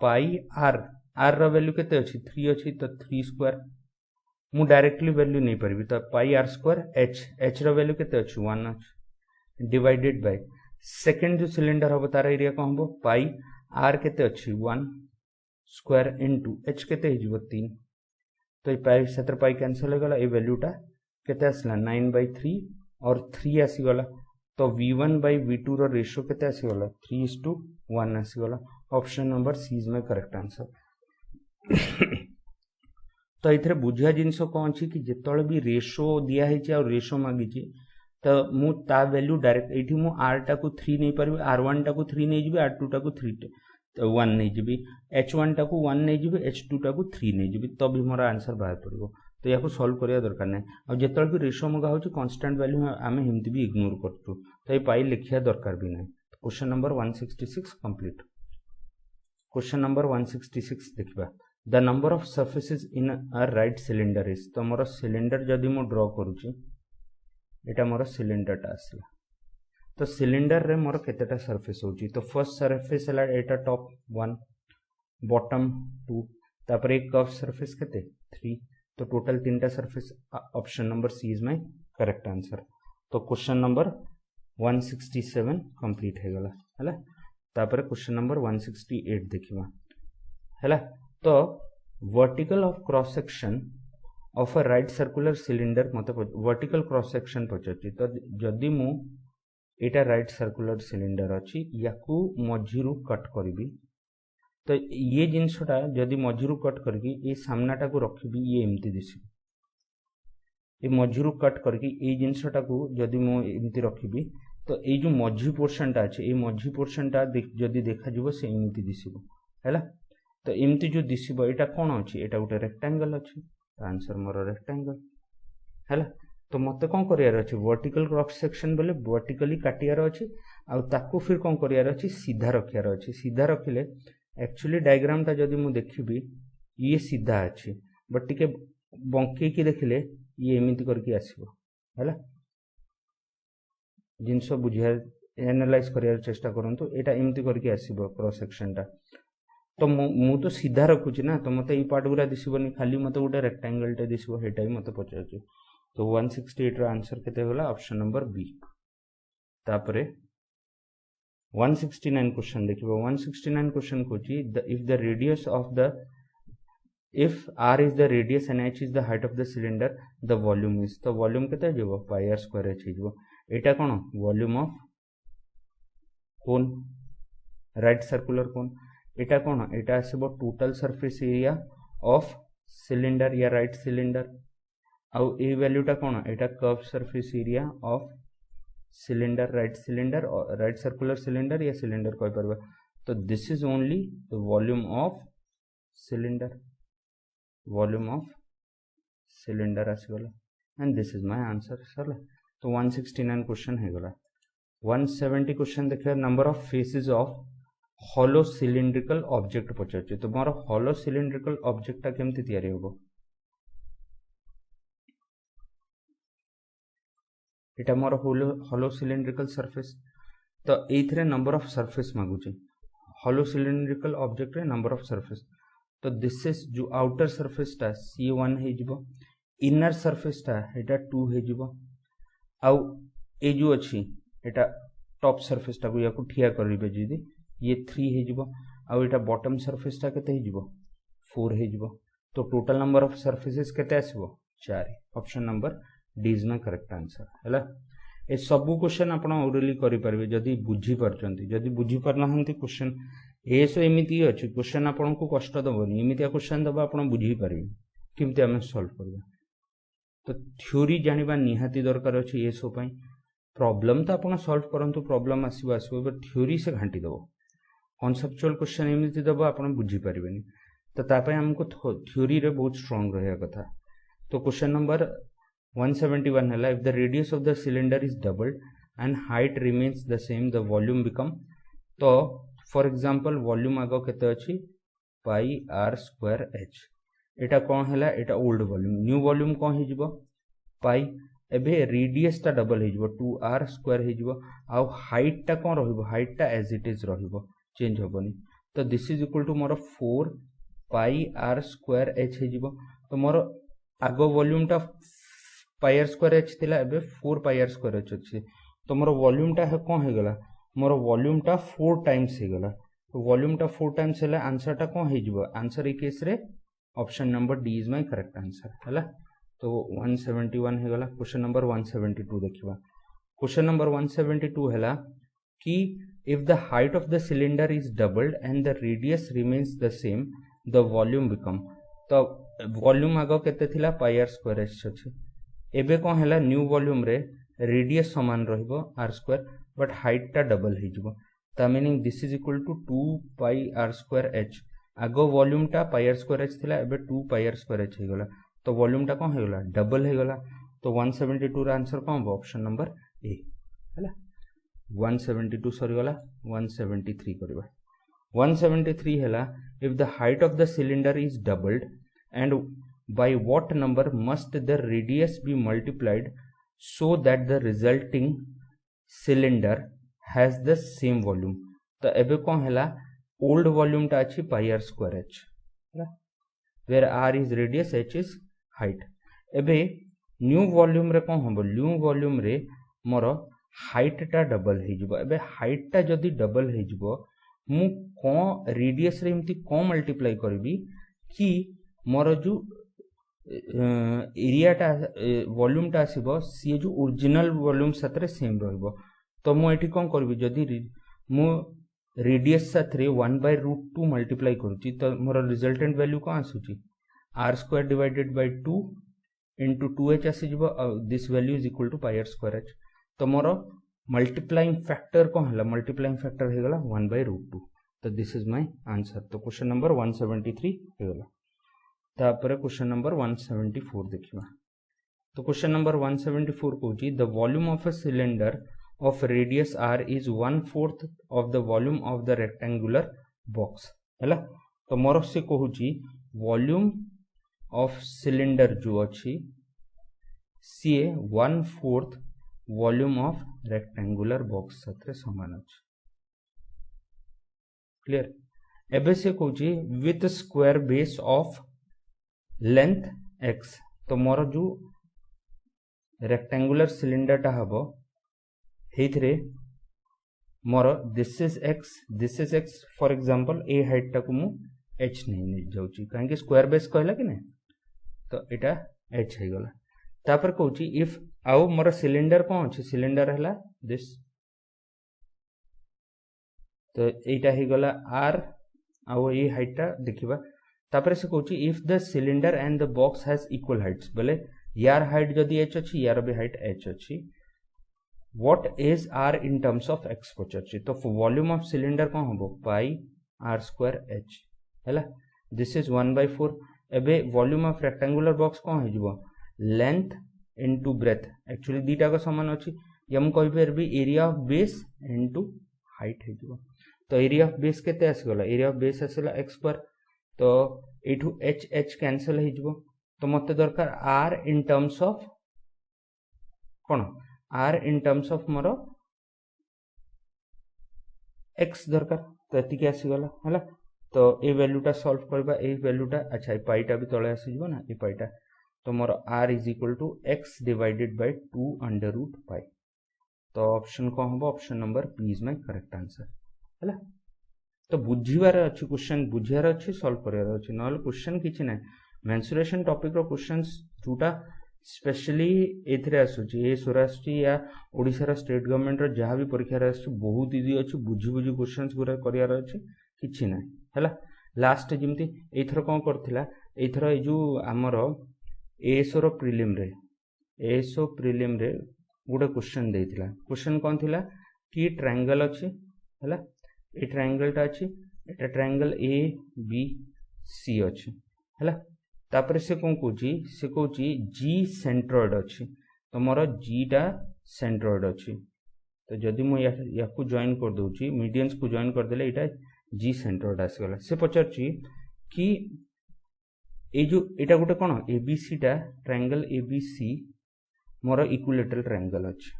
पाई r r रो वैल्यू केते अछि 3 अछि तो 3 स्क्वायर मु डायरेक्टली वैल्यू नै परिबी तो पाई r स्क्वायर h रो वैल्यू केते अछि 1 अछि डिवाइडेड बाय सेकंड जो सिलेंडर हबो तार एरिया कोन हबो पाई r केते अछि 1 स्क्वायर इनटू h केते हे जिवो 3 तो ए पाई 17 पाई कैंसिल हो गला ए वैल्यूटा केते आसला 9/3 और 3 आसी गला तो v1 by v2 row ratio केते आसी गला 3:1 आसी गला option number C is my correct answer तो इथरे बुझिया जिंस कोन छी कि जेतळे भी रेशियो दिया हेछि और रेशियो मागी छी तो मु ता वैल्यू डायरेक्ट एठी मु r टा को 3 नै परबे r1 टा को 3 नै जिबे r2 टा को 3 तो 1 नै जिबे h1 टा को 1 नै जिबे h2 टा को 3 नै जिबे तब भी मोर आंसर बाहर पड़िबो तो याको सॉल्व करिया दरकार नै और जेतळे भी रेशियो मगा होछि कांस्टेंट वैल्यू आमे हिंदी भी इग्नोर करतु तो ए पाई लिखिया दरकार भी नै question number 166 complete question number 166 देखिबा the number of surfaces in a right cylinder is तो मोर सिलेंडर जदी मु ड्रॉ करूची एटा मोर सिलेंडर टा आसला तो सिलेंडर रे मोर केतेटा सरफेस होची तो फर्स्ट सरफेस हला एटा टॉप 1 बॉटम 2 तापर एक कर्व सरफेस केते 3 तो टोटल तीनटा surface option number C is my correct answer तो क्वेश्चन नंबर 167 कंप्लीट हे गला हला तापर क्वेश्चन नंबर 168 देखिबा हला तो vertical of cross section of a right circular cylinder मते वर्टिकल क्रॉस सेक्शन पचछि तो जदी मु एटा राइट सर्कुलर सिलिंडर अछि याकू मझिरु कट करबी तो ये जिनसटा जदी मझिरु कट करकी ए सामनाटा को रखबी ये एमती दिसि ए मझिरु कट करकी ए जिनसटा को जदी मु एमती रखबी तो ए जो मझी पोर्शन टा अछि ए मझी पोर्शन टा जदी देखा जिवो से एमती दिसिबो हैला तो एमती जो दिसिबो एटा कोन अछि एटा उटे रेक्टेंगल अछि आंसर मोर रेक्टेंगल हैला तो मते कोन करियार अछि वर्टिकल क्रॉस सेक्शन बोले वर्टिकली काटियार अछि आ ताको फिर कोन करियार अछि सीधा रखियार अछि सीधा रखिले एक्चुअली डायग्राम ता जदी मु देखिबी ये सीधा अछि बट टिके बंके की देखिले ये एमिति करके आसीबो हैला जिंसो बुझिया एनालाइज करियार चेष्टा करंतु एटा एमिति करके आसीबो क्रॉस सेक्शन टा तो मु तो सीधा रखुची ना तो मते ई पार्ट गुरा दिसिबोनी खाली मते उडा रेक्टेंगल टे दिसिबो हेटा ही मते पचाची तो 168 रो आंसर केते होला ऑप्शन नंबर बी तापरे 169 क्वेश्चन देखिबो 169 क्वेश्चन कोची if the radius of the if r is the radius and h is the height of the cylinder the volume is तो वॉल्यूम केते जेबो पाई r स्क्वायर h जेबो एटा कोन volume of cone right circular cone एटा कोन एटा आसीबो total surface area of cylinder या राइट सिलिंडर आउ ए वैल्यूटा कोन एटा curve surface area of cylinder right circular cylinder या सिलिंडर कहि परबा तो this is only the volume of cylinder आसीगला and this is my answer सरला तो 169 क्वेश्चन हे गला 170 क्वेश्चन देखिए number of faces of hollow cylindrical object पचार तो मोर हॉलो सिलिंड्रिकल ऑब्जेक्ट केमती तैयारी होबो एटा मोर हॉलो सिलिंड्रिकल सरफेस तो एथरे नंबर ऑफ सरफेस मागुचे हॉलो सिलिंड्रिकल ऑब्जेक्ट रे नंबर ऑफ सरफेस तो दिस इज जो आउटर सरफेस टा C1 हे जिवो इनर सरफेस टा एटा 2 हे जिवो आउ ए जो अछि एटा टॉप सरफेस टा को या को ठिया करिबे जदी ये 3 हे जिवो आउ एटा बॉटम सरफेस टा केते हे जिवो 4 हे जिवो तो टोटल नंबर ऑफ सरफेसेस केते आसीबो 4 option number D is my correct answer हैला ए सब क्वेश्चन आपण ओरली करि परबे जदी बुझी परचंती जदी बुझी परना हंती क्वेश्चन ए सो एमिति अछि क्वेश्चन आपण को कष्ट दबनी एमितिया क्वेश्चन दबा आपण बुझी परबे किमते हम सॉल्व करबा तो थ्योरी जानिबा निहाती दरकार अछि ए सो पई प्रॉब्लम तो आपण सॉल्व करंतु प्रॉब्लम आसीबो बट थ्योरी से घांटी दबो कॉन्सेप्चुअल क्वेश्चन एमिति दबा आपण बुझी परबेनी तो तापय हमको थ्योरी रे बहुत स्ट्रांग रहया कथा तो क्वेश्चन नंबर 171 है if the radius of the cylinder is doubled and height remains the same the volume become तो for example volume आगो केते अछि pi r square h एटा कोन हैला एटा ओल्ड वॉल्यूम न्यू वॉल्यूम कोन हे जिवो pi एबे रेडियस टा डबल हे जिवो 2r स्क्वायर हे जिवो आ हाइट टा कोन रहिबो हाइट टा एज इट इज रहिबो चेंज होबनी तो दिस इज इक्वल टू मोर 4 pi r square h हे जिवो तो मोर आगो वॉल्यूम टा पाई आर स्क्वायर एच थिला एबे 4 पाई आर स्क्वायर एच अछि तो मोर वॉल्यूम टा है कोन हे गला मोर वॉल्यूम टा 4 टाइम्स हे गला तो वॉल्यूम टा 4 टाइम्स हैला आंसर टा कोन हे जिवो आंसर ए केस रे option number D is my correct answer हैला तो 171 हे गला क्वेश्चन नंबर 172 देखिबा क्वेश्चन नंबर 172 हैला कि if the height of the cylinder is doubled and the radius remains the same the volume become तो volume आगो केते थिला पाई आर स्क्वायर एच अछि एबे कोन हैला न्यू वॉल्यूम रे रेडियस समान रहिबो r स्क्वायर बट हाइट टा डबल हे जिवो ता meaning this is equal to 2 pi r square h आगो वॉल्यूम टा पाई r स्क्वायर h थिला एबे 2 पाई r स्क्वायर h हे गला तो वॉल्यूम टा कोन हे गला डबल हे गला तो 172 रा आंसर कोन हो ऑप्शन नंबर ए हैला 172 सरी गला 173 करबा 173 हैला if the height of the cylinder is doubled and by what number must the radius be multiplied so that the resulting cylinder has the same volume तो एबे कोन हैला ओल्ड वॉल्यूम टा अछि पाई r square h where r is radius h is height एबे new volume रे कोन होबो new volume रे मोर height टा डबल हे जिवो एबे हाइट टा जदी डबल हे जिवो मु को रेडियस रे एमती को मल्टीप्लाई करबी कि मोर जो एरिया टा वॉल्यूम टा आसीबो सी जो ओरिजिनल वॉल्यूम साथरे सेम रहइबो तो मु एठी कोन करबी जदी मु रेडियस साथरे 1/√2 मल्टीप्लाई करूची तो मोर रिजल्टेंट वैल्यू को आसुची r square divided by 2 into 2h आसी जिवो दिस value is equal to pi r square h तो मोर मल्टीप्लाइंग फैक्टर को हला मल्टीप्लाइंग फैक्टर हे गला 1/√2 तो दिस इज माय आंसर तो क्वेश्चन नंबर 173 हे गला तापर क्वेश्चन नंबर 174 देखिबा तो क्वेश्चन नंबर 174 कहूची the volume of a cylinder of radius r is 1/4 of the volume of the rectangular box हैला तो मोर से कहूची वॉल्यूम ऑफ सिलेंडर जो अछि सी 1/4 वॉल्यूम ऑफ रेक्टेंगुलर बॉक्स साथे समान अछि क्लियर एबे से कहूची with square base of length x तो मोर जो रेक्टेंगुलर सिलिंडर टा हबो हेथरे मोर this is x for example ए हाइट टा को मु h नहीं जाउची काहे कि स्क्वायर बेस कहला कि नै तो एटा h हे गला तापर कहूची इफ आउ मोर सिलिंडर कोन अछि सिलिंडर हला दिस तो एटा ही गला आर आउ ए हाइटटा देखिबा तापरे से कहूची if the cylinder and the box has equal heights बोले यार हाइट जदी h अछि यार भी हाइट h अछि what is r in terms of x पचरछि तो वॉल्यूम ऑफ सिलिंडर कोन हबो पाई r स्क्वायर h हैला दिस इज 1/4 एबे वॉल्यूम ऑफ रेक्टेंगुलर बॉक्स कोन हे जिवो लेंथ इनटू ब्रेथ एक्चुअली दीटा को समान अछि यम कहि परबी area of base into height हे जिवो तो एरिया ऑफ बेस केते आसी गला एरिया ऑफ बेस आसीला x स्क्वायर तो एठू h h कैंसिल हे जिवो तो मते दरकार r इन टर्म्स ऑफ कोन r इन टर्म्स ऑफ मोर x दरकार तो एति के आसी गला हला तो ए वैल्यूटा सॉल्व करबा ए वैल्यूटा अच्छा ए पाइटा भी तळे आसी जिवो ना ए पाइटा तो मोर r is equal to x divided by 2 under root pi तो ऑप्शन को हबो option number B is my correct answer हला तो बुझिबार अछि क्वेश्चन बुझियार अछि सॉल्व करियार अछि नल क्वेश्चन किछि नै मेंसुरेशन टॉपिक रो क्वेश्चंस जोटा स्पेशली एथरे आसुची ए सोरास्टी या ओडिसा रो स्टेट गवर्नमेंट रो जहां भी परीक्षा रे आसु बहुत इजी अछि बुझि बुझि क्वेश्चंस गुरा करियार अछि किछि नै हला लास्ट जिमती एथरो कोन करथिला एथरो ए जो हमरो एएसओ रो प्रीलिम रे एएसओ प्रीलिम रे गुडे क्वेश्चन देथिला क्वेश्चन कोन थिला कि ट्रायंगल अछि हला ए ट्रायंगल टा अछि एटा ट्रायंगल ए बी सी अछि हला तापर से कोन कहूची जी सेंट्रोइड अछि तो मोर जी टा सेंट्रोइड अछि तो जदि मु याकू जॉइन कर दोची मीडियंस को जॉइन कर देले एटा जी सेंट्रोइड आसी गला से पचरची कि ए जो एटा गोटे कोन एबीसी टा ट्रायंगल एबीसी मोर इक्विलेटरल ट्रायंगल अछि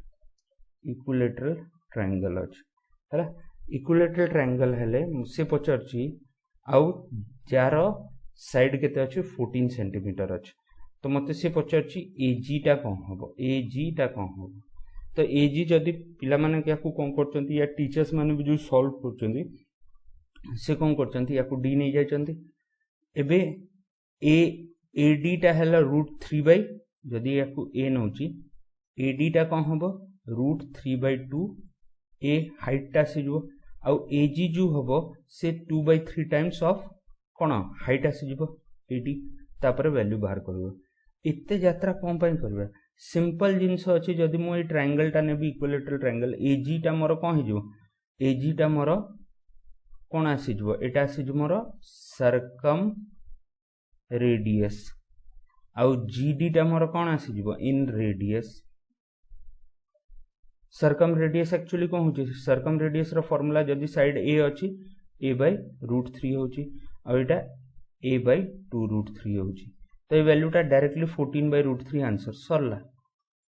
इक्विलेटरल ट्रायंगल अछि हला इक्विलेटरल ट्रायंगल हेले से पचरची आउ जारो साइड केते अछि 14 सेंटीमीटर अछि तो मते से पचरची एजी टा कोन हबो एजी टा कोन हबो तो एजी जदी पिला माने याकू कोन करचंती या टीचर्स माने भी जो सॉल्व करचंती से कोन करचंती याकू डी नै जायचंती एबे ए एडी टा हैला √3 जदी याकू ए नउची एडी टा कोन हबो √3/2 ए हाइट टा से जो आउ एजी जो हबो से 2/3 टाइम्स ऑफ कोन हाइट आसी जिवो एडी तापर वैल्यू बाहर करबो इत्ते यात्रा कोन पय करबा सिंपल जिंस अछि जदी मो ए ट्रायंगल टा नेबी इक्विलेटरल ट्रायंगल एजी टा मोर कोन हे जिवो एजी टा मोर कोन आसी जिवो एटा आसी जिवो मोर सर्कम रेडियस आउ जीडी टा मोर कोन आसी जिवो inradius circumradius actually कोन होची सर्कम रेडियस रो फार्मूला जदी साइड ए अछि a/√3 होची और एटा a/2√3 होची तो ए वैल्यू टा डायरेक्टली 14/√3 आंसर सरला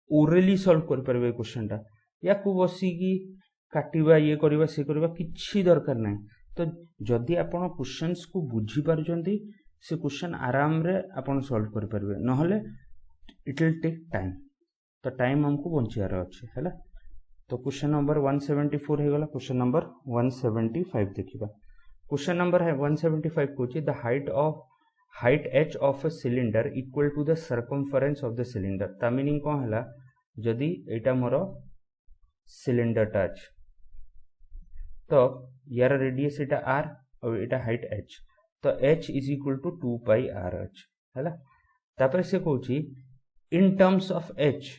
ओरली सॉल्व कर परबे क्वेश्चन टा या को बसी की काटिबा ये करबा से करबा किछि दरकार नै तो जदी आपण क्वेश्चंस को बुझी परजंती से क्वेश्चन आराम रे आपण सॉल्व कर परबे नहले इट विल टेक टाइम तो टाइम हमको बंचियार अछि हैला तो क्वेश्चन नंबर 174 हे गला क्वेश्चन नंबर 175 देखिबा क्वेश्चन नंबर है 175 कोची the height h of a cylinder equal to the circumference of the cylinder ता मीनिंग कोन हला जदी एटा मोर सिलिंडर टच तो यार रेडियस एटा r और एटा हाइट h तो h is equal to 2 pi r h हला तापर से कोची in terms of h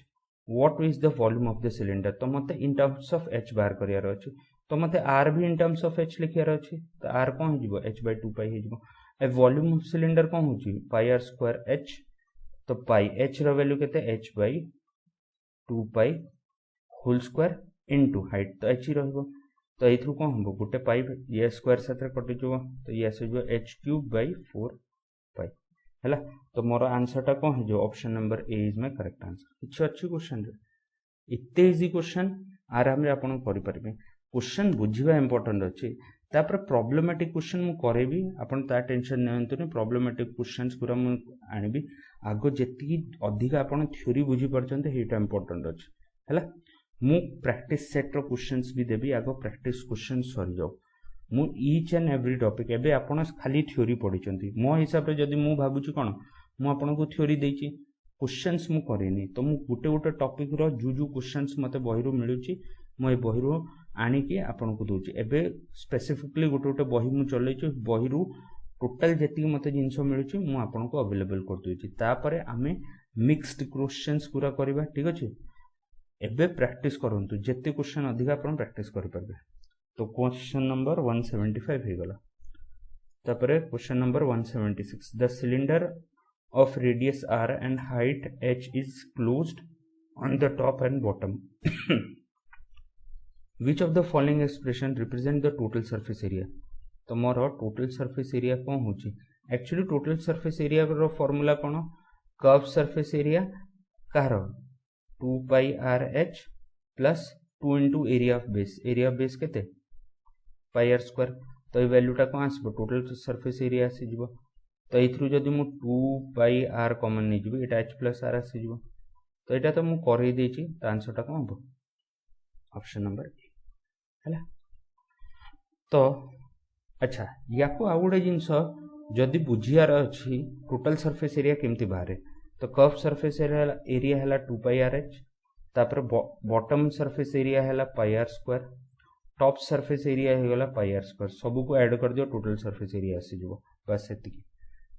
what is the volume of the cylinder तो मते इन टर्म्स ऑफ h बाहर करियार अछि तो मते r भी इन टर्म्स ऑफ h लिखियार अछि तो r कोन हिजबो h/2 पाई हिजबो ए वॉल्यूम ऑफ सिलिंडर कोन होची पाई r स्क्वायर h तो पाई h रो वैल्यू केते h/2 पाई होल स्क्वायर इनटू हाइट तो h रहबो तो एथु कोन हबो गुटे पाई ये स्क्वायर साथे कटि जबो तो ये से जो h³/4 पाई हैला तो मोर आंसर टा कोन हिजो option number A is my correct answer किछ अच्छी क्वेश्चन रे इत्ते इजी क्वेश्चन आराम रे आपण करि परबे क्वेश्चन बुझिबा इंपोर्टेंट अछि तापर प्रॉब्लमेटिक क्वेश्चन मु करेबी आपण ता टेंशन नेंतुनी प्रॉब्लमेटिक क्वेश्चंस पूरा मु आनिबी आगो जेति अधिक आपण थ्योरी बुझी परचंते हेटा इंपोर्टेंट अछि हैला मु प्रैक्टिस सेट रो क्वेश्चंस भी देबी आगो प्रैक्टिस क्वेश्चन सरी जाऊ मु ईच एंड एवरी टॉपिक एबे आपण खाली थ्योरी पढिचंती मो हिसाब रे जदी मु भाबुची कोन मु आपण को थ्योरी देची क्वेश्चंस मु करेनी तो मु गुटे गुटे टॉपिक रो जु क्वेश्चंस मते बहिरो मिलुची मो ए बहिरो आनिकी आपन को दूची एबे स्पेसिफिकली गोटे गोटे बही मु चलैछु बही रु टोटल जेती मते जिंस मिलुची मु आपन को अवेलेबल कर दूची तापरे आमे मिक्स्ड क्वेश्चंस पूरा करबा ठीक अछि एबे प्रैक्टिस करंतु जेते क्वेश्चन अधिक आपन प्रैक्टिस करि परबे तो क्वेश्चन नंबर 175 हे गला तापरे question number 176 the cylinder of radius r and height h is closed on the top and bottom which of the following expression represent the total surface area तो मोर total surface area कौन होची actually total surface area रो formula कौन curve surface area car 2 pi r h plus 2 into area of base केते pi r square तो ये value टा कौन आसबो total surface area आसी जिवो तो एथरु जदि मु 2 पाई r कॉमन नै जिवि एटा h प्लस r आसी जिवो तो एटा तो मु करही देछि त आंसर टा कोन हो ऑप्शन नंबर ए हला तो अच्छा याको आउडे जिंस जदि बुझियार अछि टोटल सरफेस एरिया केमति बाहरे तो कर्व सरफेस एरिया हला 2 पाई r h तापर बॉटम सरफेस एरिया हला pi r square top surface area हे गला पाई r स्क्वायर सब को ऐड कर दियो टोटल सरफेस एरिया आसी जिवो बस एतिकी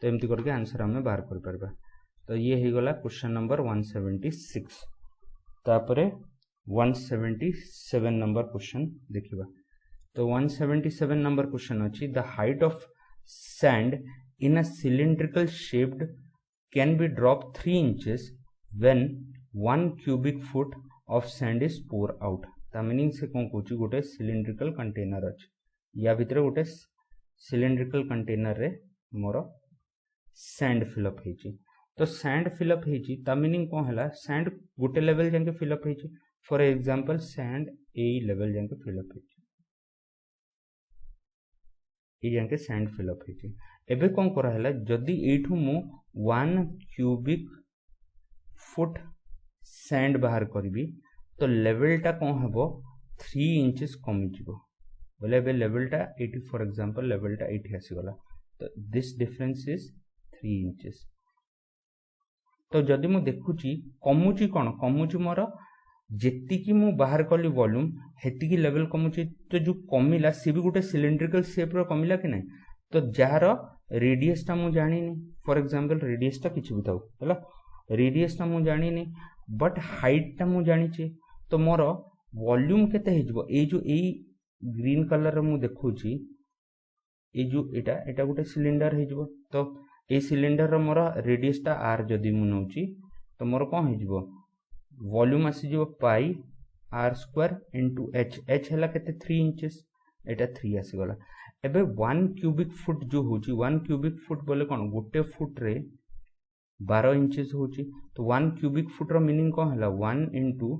तो एमती करके आंसर हमें बाहर कर परबा तो ये ही गला क्वेश्चन नंबर 176 तापरे 177 नंबर क्वेश्चन देखिबा तो 177 नंबर क्वेश्चन अछि the height of sand in a cylindrical shaped can be drop 3 inches when 1 cubic foot of sand is pour out ता मीनिंग से कोन कोची गोटे सिलिंड्रिकल कंटेनर अछि या भितर गोटे सिलिंड्रिकल कंटेनर रे मोर सैंड फिलअप हेची तो सैंड फिलअप हेची ता मीनिंग कोन हला सैंड गोटे लेवल जाके फिलअप हेची for example sand A level जाके फिलअप हेची ए जाके सैंड फिलअप हेची एबे कोन करा हला जदी एठू मु 1 क्यूबिक फुट सैंड बाहर करबी तो लेवल टा कोन हबो 3 इंचेस कमी जिवो बोले एबे लेवल टा 80 फॉर एग्जांपल लेवल टा 80 आसी गला तो दिस डिफरेंस इज 3 इंचेस तो जदि मु देखुची कमुची कोन कमुची मोर जेति की मु बाहर कली वॉल्यूम हेति की लेवल कमुची तो जो कमिला से भी गोटे सिलिंड्रिकल शेप रो कमिला कि नै तो जार रेडियस टा मु जानि नै फॉर एग्जांपल रेडियस टा किछ बिताउ हला रेडियस टा मु जानि नै बट हाइट टा मु जानि छी तो मोर वॉल्यूम केते हे जबो ए जो ए ग्रीन कलर रो मु देखुची ए जो एटा गोटे सिलिंडर हे जबो तो ए सिलिंडर रो मोर रेडियस टा r जदी मु नउची तो मोर कोन हे जबो वॉल्यूम आसी जबो पाई r स्क्वायर इनटू h हला केते 3 इंचेस एटा 3 आसी गला एबे 1 क्यूबिक फुट जो होची 1 क्यूबिक फुट बोले कोन गोटे फुट रे 12 इंचेस होची तो 1 क्यूबिक फुट रो मीनिंग कोन हला 1 इनटू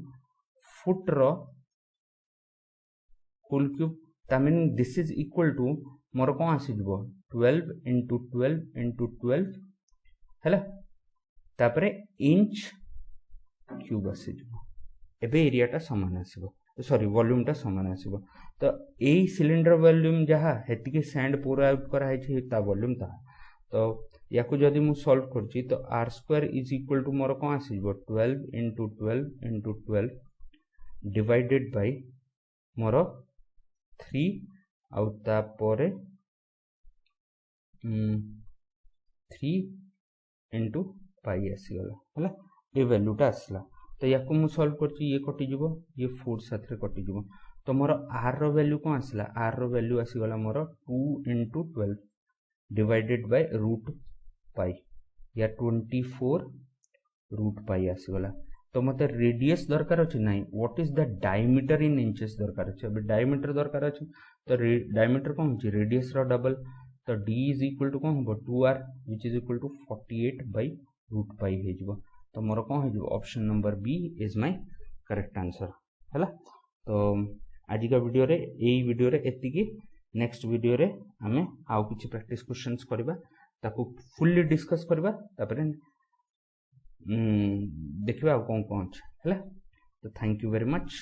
फुट रो होल क्यूब ता meaning this is equal to मोर कोन आसी जबो 12 into 12 into 12 हैला तापरे इंच क्यूब आसी जबो एबे एरिया टा समान आसीबो सॉरी वॉल्यूम टा समान आसीबो तो ए सिलिंडर वॉल्यूम जहा हेति के सैंड पूरा आउट करा है छी ता वॉल्यूम ता तो याकू जदी मु सॉल्व करची तो r square is equal to मोर कोन आसी जबो 12 into 12 into 12 डिवाइडेड बाय मोर 3 आउ ता परे 3 into पाई आसी गला हला ए वैल्यू टा आसला तो याकू मु सॉल्व करची ये कटि जबो ये 4 साथ रे कटि जबो तो मोर r रो वैल्यू कोन आसला r रो वैल्यू आसी गला मोर 2 into 12 divided by root pi या 24 रूट पाई आसी गला तो मते रेडियस दरकार अछि नै what is the diameter in inches दरकार अछि अब डायमीटर दरकार अछि तो डायमीटर कोन अछि रेडियस रो डबल तो d इज इक्वल टू कोन हो 2r which is equal to 48 by root pi हे जबो तो मोर कोन हे जबो option number B is my correct answer हला तो आज का वीडियो रे एई वीडियो रे एतिकी नेक्स्ट वीडियो रे हमें आउ किछि प्रैक्टिस क्वेश्चंस करबा ताको फुल्ली डिस्कस करबा तापरे देखिबा कोन कोन हला तो थैंक यू वेरी मच।